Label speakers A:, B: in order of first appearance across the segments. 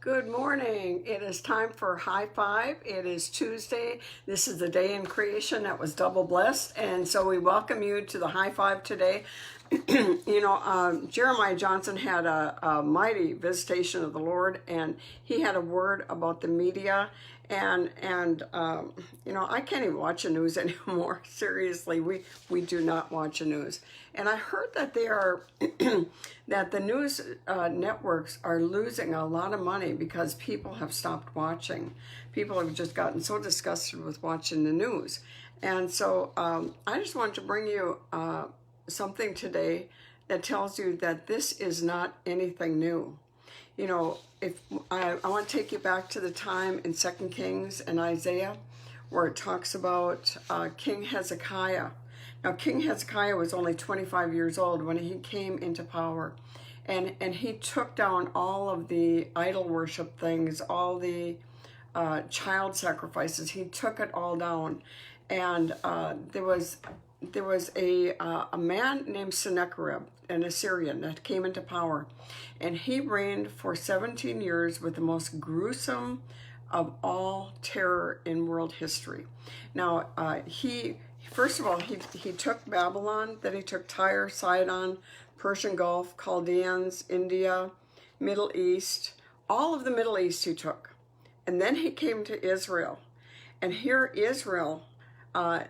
A: Good morning. It is time for High Five. It is Tuesday. This is the day in creation that was double blessed. And so we welcome you to the High Five today. Jeremiah Johnson had a mighty visitation of the Lord, and he had a word about the media. And I can't even watch the news anymore. Seriously, we do not watch the news. And I heard that they are that the news networks are losing a lot of money because people have stopped watching. People have just gotten so disgusted with watching the news. And so I just wanted to bring you something today that tells you that this is not anything new. If I want to take you back to the time in 2 Kings and Isaiah where it talks about King Hezekiah. Now, King Hezekiah was only 25 years old when he came into power, and he took down all of the idol worship things, all the child sacrifices. He took it all down, and there was a man named Sennacherib, an Assyrian, that came into power, and he reigned for 17 years with the most gruesome of all terror in world history. Now, first of all, he took Babylon, then he took Tyre, Sidon, Persian Gulf, Chaldeans, India, Middle East, all of the Middle East he took. And then he came to Israel. And here Israel,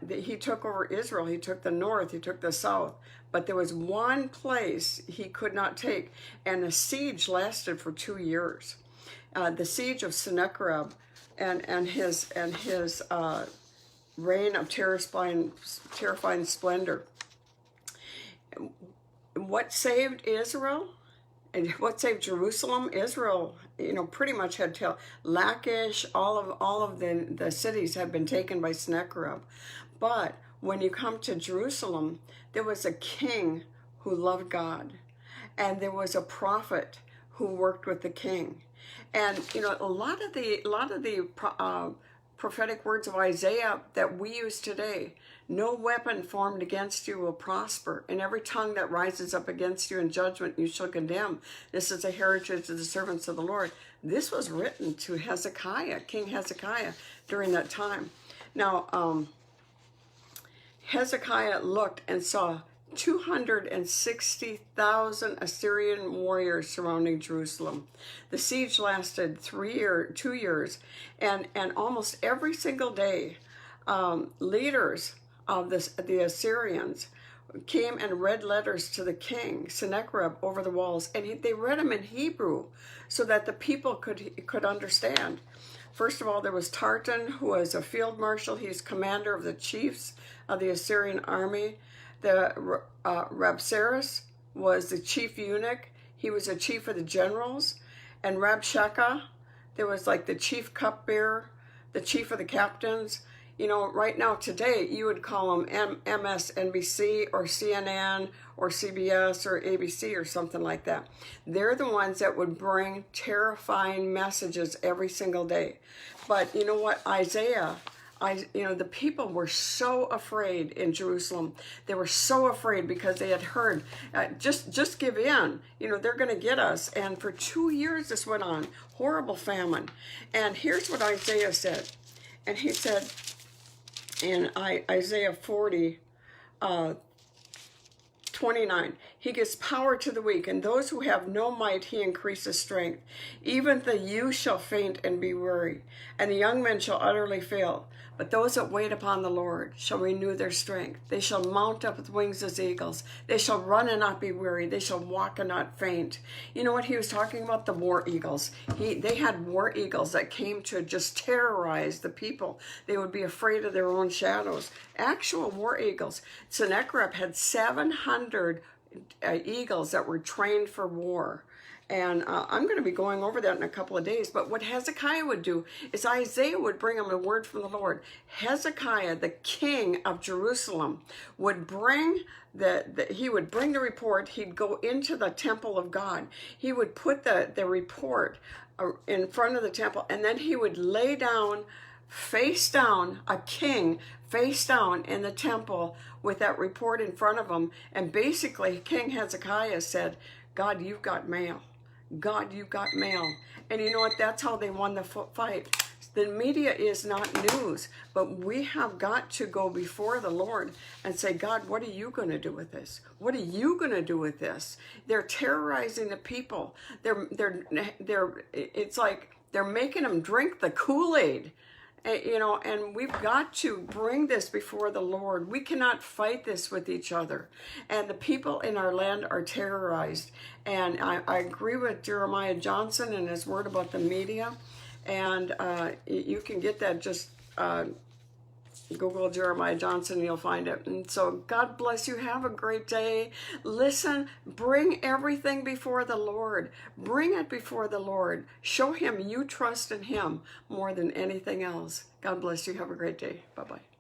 A: he took over Israel. He took the north, he took the south. But there was one place he could not take, and the siege lasted for 2 years. The siege of Sennacherib and his reign of terrifying splendor. What saved Israel and what saved Jerusalem? Israel, pretty much had Lachish, all of the cities had been taken by Sennacherib. But when you come to Jerusalem, there was a king who loved God, and there was a prophet who worked with the king. And a lot of the prophetic words of Isaiah that we use today: no weapon formed against you will prosper, and every tongue that rises up against you in judgment you shall condemn. This is a heritage of the servants of the Lord. This was written to Hezekiah, King Hezekiah, during that time. Now, Hezekiah looked and saw 260,000 Assyrian warriors surrounding Jerusalem. The siege lasted 2 years, and almost every single day, leaders of the Assyrians came and read letters to the king, Sennacherib, over the walls, and they read them in Hebrew so that the people could understand. First of all, there was Tartan, who was a field marshal. He's commander of the chiefs of the Assyrian army. The Rabsaris was the chief eunuch. He was the chief of the generals. And Rabshakeh, there was like the chief cupbearer, the chief of the captains. Right now today, you would call them MSNBC or CNN or CBS or ABC or something like that. They're the ones that would bring terrifying messages every single day. But you know what? Isaiah, the people were so afraid in Jerusalem. They were so afraid because they had heard, just give in. They're going to get us. And for 2 years this went on, horrible famine. And here's what Isaiah said. And he said in Isaiah 40, 29, he gives power to the weak, and those who have no might he increases strength. Even the youth shall faint and be weary, and the young men shall utterly fail. But those that wait upon the Lord shall renew their strength. They shall mount up with wings as eagles. They shall run and not be weary. They shall walk and not faint. You know what he was talking about? The war eagles. They had war eagles that came to just terrorize the people. They would be afraid of their own shadows. Actual war eagles. Sennacherib had 700 eagles that were trained for war. And I'm going to be going over that in a couple of days. But what Hezekiah would do is Isaiah would bring him a word from the Lord. Hezekiah, the king of Jerusalem, would bring he would bring the report. He'd go into the temple of God. He would put the report in front of the temple, and then he would lay down, face down, a king face down in the temple with that report in front of him. And basically, King Hezekiah said, God, you've got mail. God, you got mail. And you know what? That's how they won the fight. The media is not news, but we have got to go before the Lord and say, God, what are you going to do with this? What are you going to do with this? They're terrorizing the people. It's like they're making them drink the Kool-Aid. You know, and we've got to bring this before the Lord. We cannot fight this with each other. And the people in our land are terrorized. And I agree with Jeremiah Johnson and his word about the media. And you can get that, just Google Jeremiah Johnson, you'll find it. And so God bless you. Have a great day. Listen, bring everything before the Lord. Bring it before the Lord. Show him you trust in him more than anything else. God bless you. Have a great day. Bye-bye.